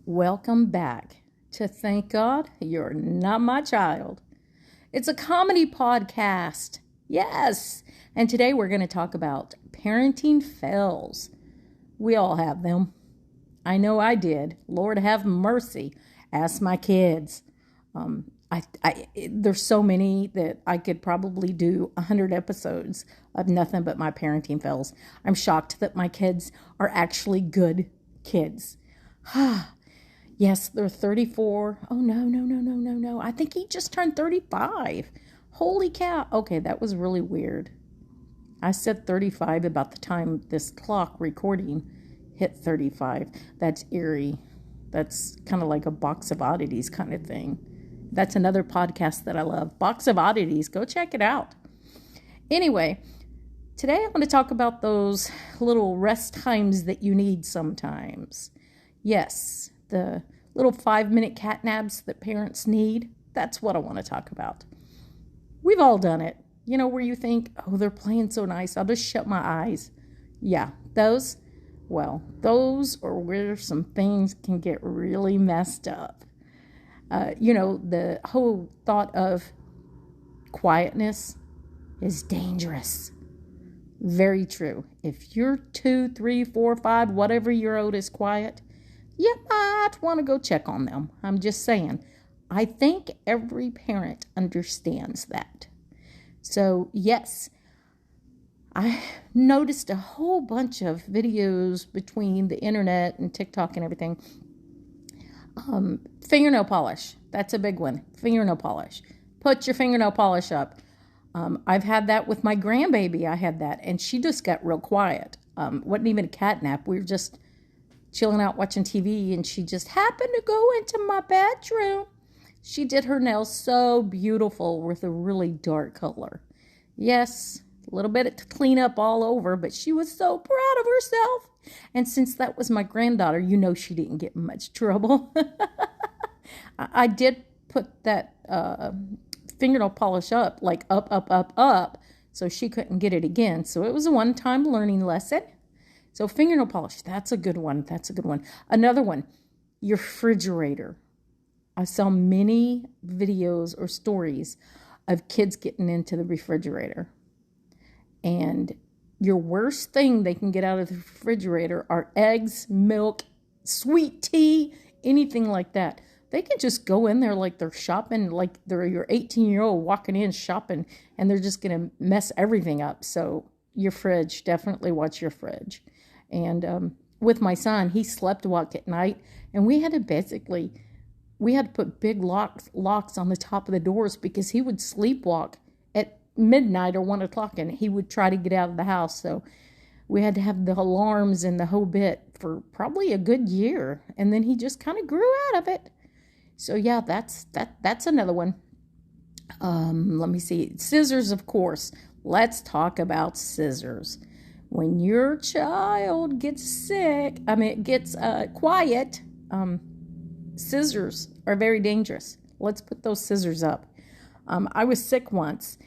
Welcome back to Thank God You're Not My Child. It's a comedy podcast. Yes. And today we're going to talk about parenting fails. We all have them. I know I did. Lord have mercy. Ask my kids. There's so many that I could probably do 100 episodes of nothing but my parenting fails. I'm shocked that my kids are actually good kids. Yes, they're 34. Oh, no. I think he just turned 35. Holy cow. Okay, that was really weird. I said 35 about the time this clock recording hit 35. That's eerie. That's kind of like a box of oddities kind of thing. That's another podcast that I love. Box of Oddities. Go check it out. Anyway, today I'm going to talk about those little rest times that you need sometimes. Yes, the little 5-minute cat naps that parents need. That's what I want to talk about. We've all done it. You know, where you think, oh, they're playing so nice. I'll just shut my eyes. Yeah, those are where some things can get really messed up. The whole thought of quietness is dangerous. Very true. If you're 2, 3, 4, 5, whatever year old is quiet, you might want to go check on them. I'm just saying. I think every parent understands that. So, yes, I noticed a whole bunch of videos between the internet and TikTok and everything. Fingernail polish. That's a big one. Fingernail polish. Put your fingernail polish up. I've had that with my grandbaby. I had that, and she just got real quiet. Wasn't even a cat nap. We were just chilling out watching TV, and she just happened to go into my bedroom. She did her nails so beautiful with a really dark color. Yes, a little bit to clean up all over, but she was so proud of herself. And since that was my granddaughter, you know she didn't get in much trouble. I did put that fingernail polish up, like up, so she couldn't get it again. So it was a one-time learning lesson. So fingernail polish, that's a good one. Another one, your refrigerator. I saw many videos or stories of kids getting into the refrigerator. And your worst thing they can get out of the refrigerator are eggs, milk, sweet tea, anything like that. They can just go in there like they're shopping, like they're your 18-year-old walking in shopping, and they're just going to mess everything up. So your fridge, definitely watch your fridge. And with my son, he slept walk at night, and we had to put big locks on the top of the doors because he would sleepwalk at midnight or 1 o'clock, and he would try to get out of the house. So we had to have the alarms and the whole bit for probably a good year, and then he just kind of grew out of it. So yeah, that's another one. Let me see. Scissors, of course. Let's talk about scissors. When your child gets quiet, scissors are very dangerous. Let's put those scissors up. I was sick once,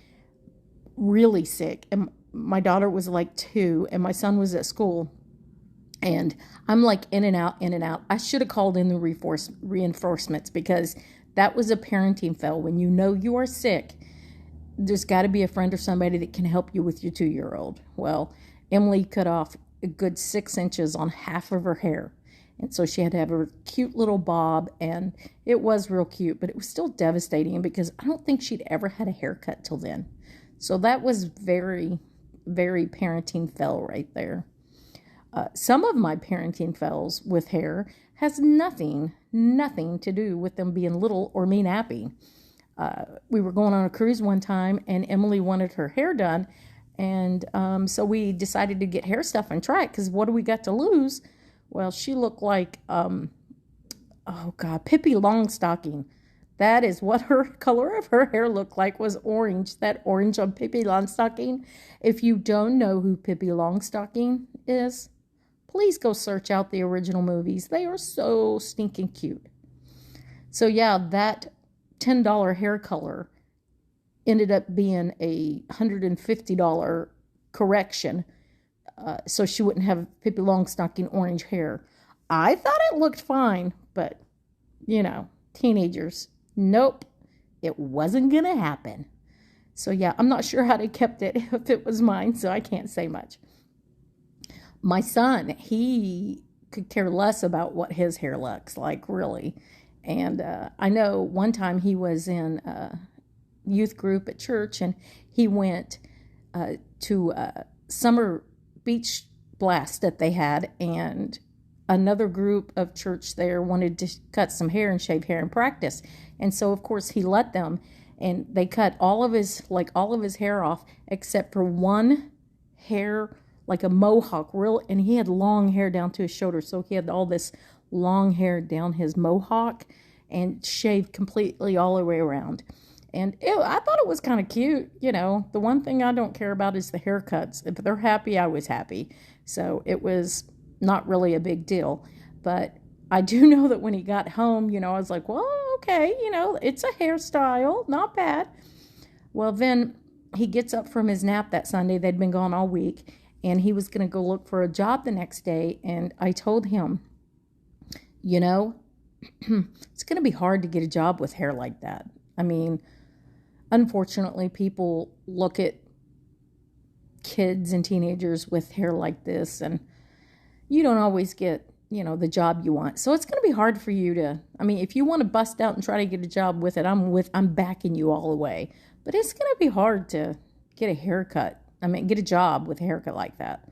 really sick, and my daughter was like 2, and my son was at school, and I'm like in and out. I should have called in the reinforcements because that was a parenting fail. When you know you are sick, there's got to be a friend or somebody that can help you with your 2-year-old. Well, Emily cut off a good 6 inches on half of her hair. And so she had to have a cute little bob, and it was real cute, but it was still devastating because I don't think she'd ever had a haircut till then. So that was very, very parenting fail right there. Some of my parenting fails with hair has nothing to do with them being little or me napping. We were going on a cruise one time, and Emily wanted her hair done, and so we decided to get hair stuff and try it, because what do we got to lose? Well, she looked like, Pippi Longstocking. That is what her color of her hair looked like, was orange. That orange on Pippi Longstocking. If you don't know who Pippi Longstocking is, please go search out the original movies. They are so stinking cute. So yeah, that $10 hair color ended up being a $150 correction. So she wouldn't have Pippi Longstocking orange hair. I thought it looked fine, but, teenagers, nope, it wasn't going to happen. So, yeah, I'm not sure how they kept it if it was mine, so I can't say much. My son, he could care less about what his hair looks like, really. And I know one time he was in a youth group at church, and he went to a summer beach blast that they had, and another group of church there wanted to cut some hair and shave hair and practice. And so, of course, he let them, and they cut all of his hair off except for one hair, like a mohawk, and he had long hair down to his shoulder, so he had all this long hair down his mohawk and shaved completely all the way around. And I thought it was kind of cute. The one thing I don't care about is the haircuts. If they're happy, I was happy. So it was not really a big deal. But I do know that when he got home, I was like, well, okay, it's a hairstyle, not bad. Well, then he gets up from his nap that Sunday. They'd been gone all week, and he was going to go look for a job the next day. And I told him, it's going to be hard to get a job with hair like that. I mean, unfortunately, people look at kids and teenagers with hair like this, and you don't always get, the job you want. So it's going to be hard for you to, if you want to bust out and try to get a job with it, I'm backing you all the way. But it's going to be hard to get a haircut. Get a job with a haircut like that.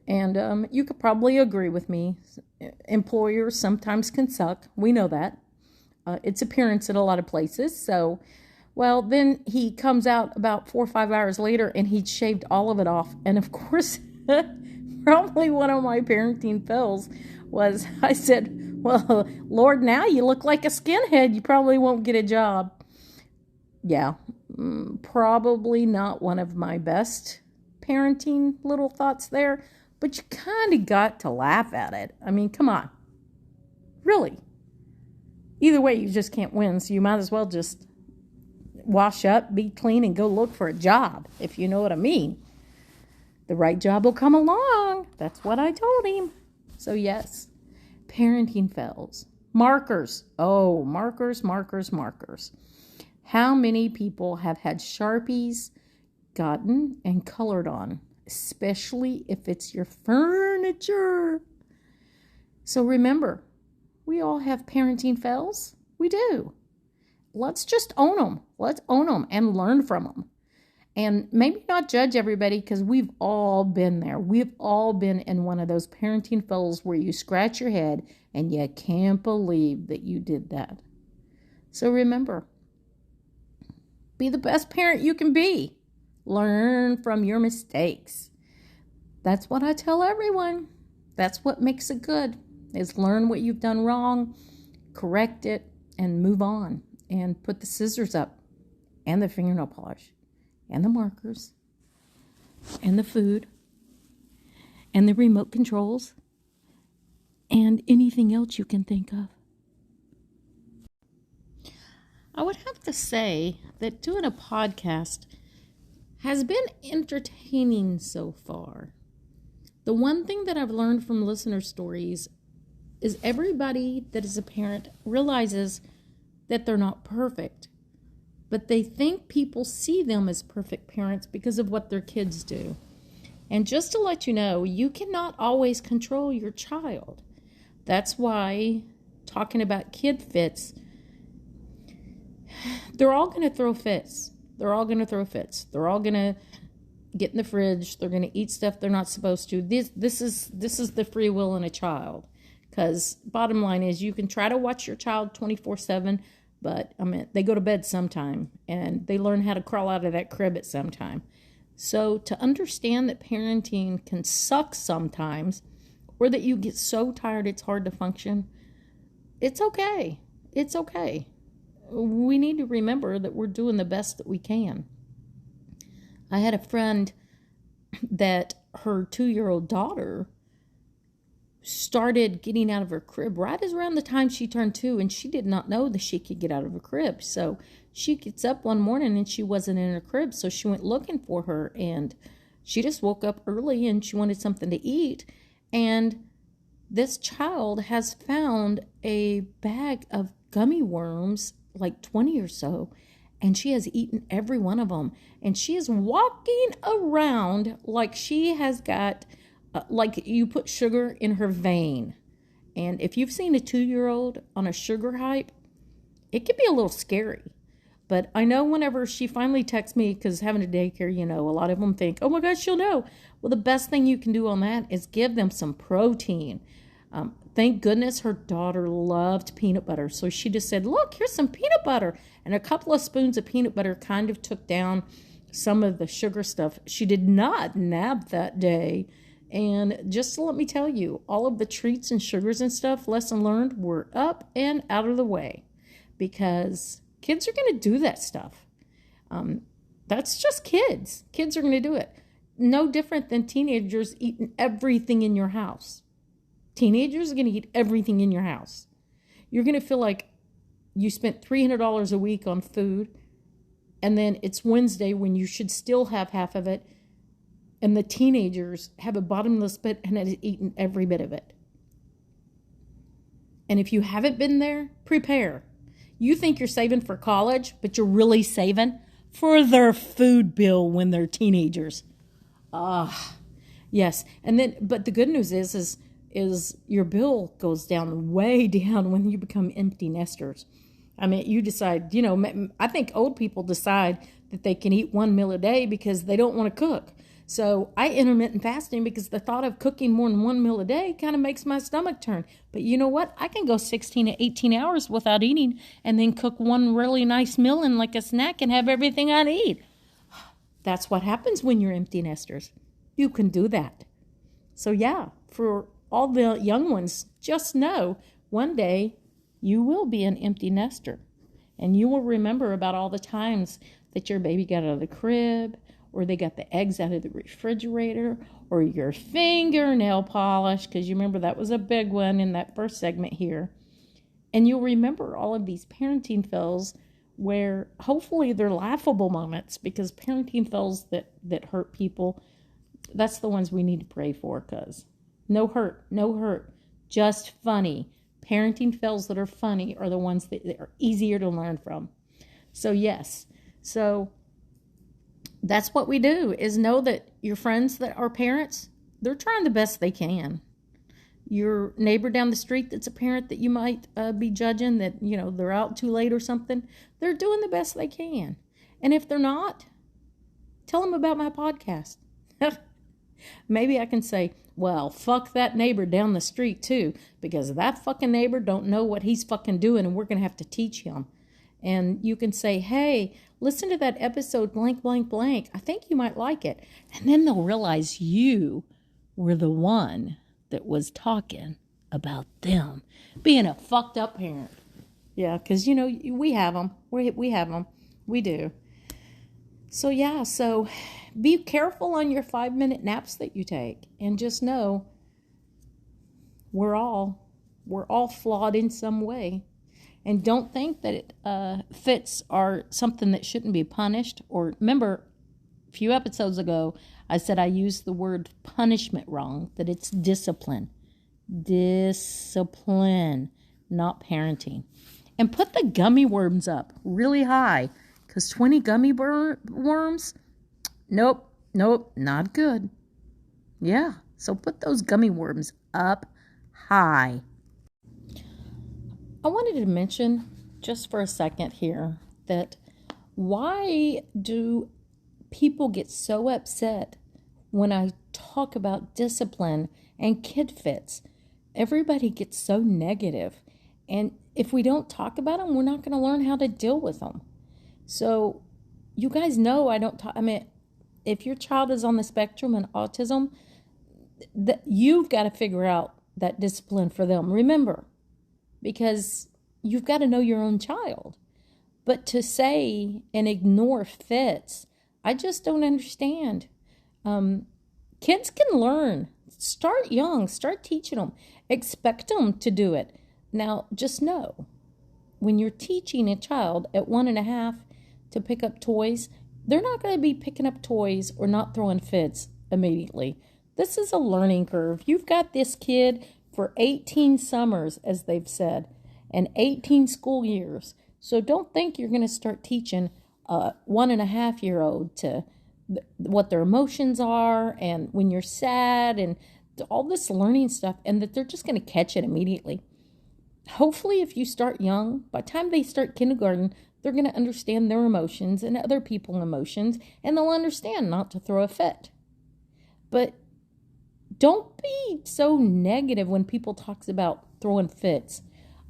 And you could probably agree with me. Employers sometimes can suck. We know that. It's appearance in a lot of places. So, well, then he comes out about 4 or 5 hours later, and he'd shaved all of it off. And of course, probably one of my parenting fails was I said, well, Lord, now you look like a skinhead. You probably won't get a job. Yeah, probably not one of my best parenting little thoughts there. But you kind of got to laugh at it. Come on. Really. Either way, you just can't win, so you might as well just wash up, be clean, and go look for a job, if you know what I mean. The right job will come along. That's what I told him. So, yes, parenting fails. Markers. Oh, markers. How many people have had Sharpies gotten and colored on, especially if it's your furniture? So remember, we all have parenting fails. We do. Let's just own them. Let's own them and learn from them. And maybe not judge everybody, because we've all been there. We've all been in one of those parenting fails where you scratch your head and you can't believe that you did that. So remember, be the best parent you can be. Learn from your mistakes. That's what I tell everyone. That's what makes it good, is learn what you've done wrong, correct it, and move on. And put the scissors up, and the fingernail polish, and the markers, and the food, and the remote controls, and anything else you can think of. I would have to say that doing a podcast has been entertaining so far. The one thing that I've learned from listener stories is everybody that is a parent realizes that they're not perfect, but they think people see them as perfect parents because of what their kids do. And just to let you know, you cannot always control your child. That's why talking about kid fits, they're all going to throw fits. They're all going to get in the fridge. They're going to eat stuff they're not supposed to. This is the free will in a child. Because bottom line is, you can try to watch your child 24/7, but they go to bed sometime, and they learn how to crawl out of that crib at some time. So to understand that parenting can suck sometimes, or that you get so tired it's hard to function, it's okay. It's okay. We need to remember that we're doing the best that we can. I had a friend that her 2-year-old daughter started getting out of her crib right as around the time she turned 2, and she did not know that she could get out of her crib. So she gets up one morning and she wasn't in her crib, so she went looking for her, and she just woke up early and she wanted something to eat, and this child has found a bag of gummy worms, like 20 or so, and she has eaten every one of them. And she is walking around like she has got, like you put sugar in her vein. And if you've seen a 2-year-old on a sugar hype, it can be a little scary. But I know whenever she finally texts me, because having a daycare, a lot of them think, oh my gosh, she'll know. Well, the best thing you can do on that is give them some protein. Thank goodness her daughter loved peanut butter. So she just said, look, here's some peanut butter. And a couple of spoons of peanut butter kind of took down some of the sugar stuff. She did not nap that day. And just let me tell you, all of the treats and sugars and stuff, lesson learned, were up and out of the way. Because kids are going to do that stuff. That's just kids. Kids are going to do it. No different than teenagers eating everything in your house. Teenagers are going to eat everything in your house. You're going to feel like you spent $300 a week on food, and then it's Wednesday when you should still have half of it, and the teenagers have a bottomless pit and has eaten every bit of it. And if you haven't been there, prepare. You think you're saving for college, but you're really saving for their food bill when they're teenagers. Yes. And then, but the good news is your bill goes down, way down, when you become empty nesters. I mean, you decide, I think old people decide that they can eat one meal a day because they don't want to cook. So I intermittent fasting because the thought of cooking more than one meal a day kind of makes my stomach turn. But you know what? I can go 16 to 18 hours without eating and then cook one really nice meal and like a snack and have everything I need. That's what happens when you're empty nesters. You can do that. So yeah, for all the young ones, just know one day you will be an empty nester. And you will remember about all the times that your baby got out of the crib, or they got the eggs out of the refrigerator, or your fingernail polish, because you remember that was a big one in that first segment here. And you'll remember all of these parenting fails where hopefully they're laughable moments, because parenting fails that hurt people, that's the ones we need to pray for, because no hurt, just funny. Parenting fails that are funny are the ones that are easier to learn from. So yes, so that's what we do, is know that your friends that are parents, they're trying the best they can. Your neighbor down the street that's a parent that you might be judging that, they're out too late or something, they're doing the best they can. And if they're not, tell them about my podcast. Maybe I can say, well, fuck that neighbor down the street too, because that fucking neighbor don't know what he's fucking doing, and we're going to have to teach him. And you can say, hey, listen to that episode blank, blank, blank. I think you might like it. And then they'll realize you were the one that was talking about them being a fucked up parent. Yeah, because, we have them. We have them. We do. So, yeah, so be careful on your 5-minute naps that you take. And just know we're all flawed in some way. And don't think that fits are something that shouldn't be punished. Or remember, a few episodes ago, I said I used the word punishment wrong, that it's discipline. Discipline, not parenting. And put the gummy worms up really high, because 20 gummy worms, nope, not good. Yeah, so put those gummy worms up high. I wanted to mention just for a second here that why do people get so upset when I talk about discipline and kid fits? Everybody gets so negative. And if we don't talk about them, we're not going to learn how to deal with them. So you guys know if your child is on the spectrum and autism, you've got to figure out that discipline for them. Remember, because you've got to know your own child. But to say and ignore fits, I just don't understand. Kids can learn. Start young. Start teaching them. Expect them to do it. Now, just know, when you're teaching a child at 1.5 to pick up toys, they're not going to be picking up toys or not throwing fits immediately. This is a learning curve. You've got this kid for 18 summers, as they've said, and 18 school years. So don't think you're going to start teaching a 1.5-year-old to what their emotions are and when you're sad and all this learning stuff, and that they're just going to catch it immediately. Hopefully, if you start young, by the time they start kindergarten, they're going to understand their emotions and other people's emotions, and they'll understand not to throw a fit. But don't be so negative when people talk about throwing fits.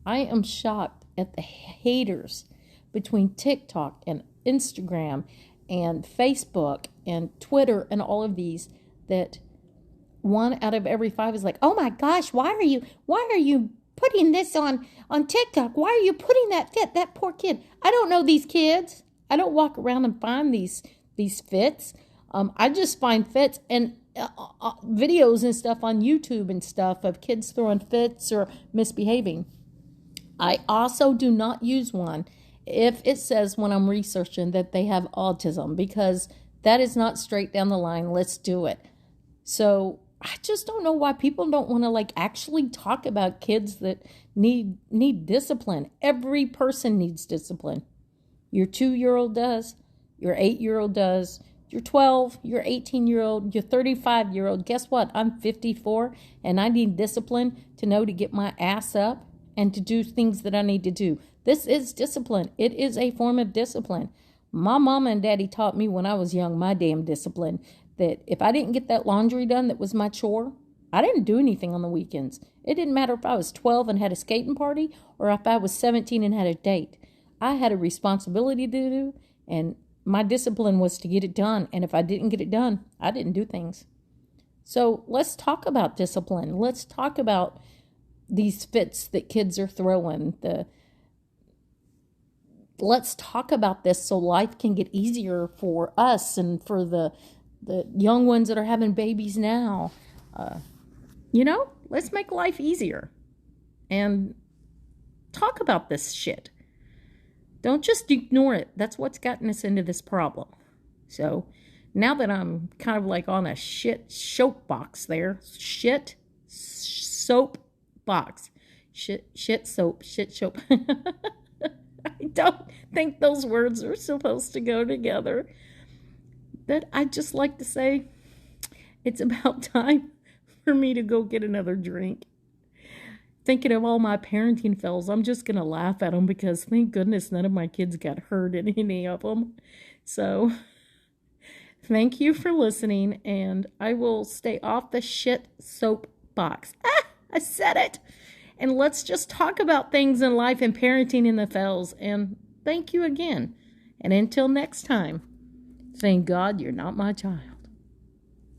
I am shocked at the haters between TikTok and Instagram and Facebook and Twitter and all of these, that 1 out of every 5 is like, oh my gosh, why are you putting this on TikTok? Why are you putting that fit? That poor kid. I don't know these kids. I don't walk around and find these fits. I just find fits and videos and stuff on YouTube and stuff of kids throwing fits or misbehaving. I also do not use one if it says when I'm researching that they have autism, because that is not straight down the line. Let's do it. So I just don't know why people don't want to actually talk about kids that need discipline. Every person needs discipline. Your 2-year-old does. Your 8-year-old does. Your 12, your 18-year-old, your 35-year-old. Guess what? I'm 54 and I need discipline to know to get my ass up and to do things that I need to do. This is discipline. It is a form of discipline. My mama and daddy taught me when I was young, my damn discipline, that if I didn't get that laundry done that was my chore, I didn't do anything on the weekends. It didn't matter if I was 12 and had a skating party or if I was 17 and had a date. I had a responsibility to do, and my discipline was to get it done. And if I didn't get it done, I didn't do things. So let's talk about discipline. Let's talk about these fits that kids are throwing. Let's talk about this so life can get easier for us and for the young ones that are having babies now. Let's make life easier and talk about this shit. Don't just ignore it. That's what's gotten us into this problem. So now that I'm kind of on a shit soapbox there, shit soap box, shit soap. I don't think those words are supposed to go together. But I just like to say it's about time for me to go get another drink. Thinking of all my parenting fails, I'm just going to laugh at them because thank goodness none of my kids got hurt in any of them. So thank you for listening, and I will stay off the shit soap box. I said it. And let's just talk about things in life and parenting in the fails. And thank you again. And until next time, thank God you're not my child.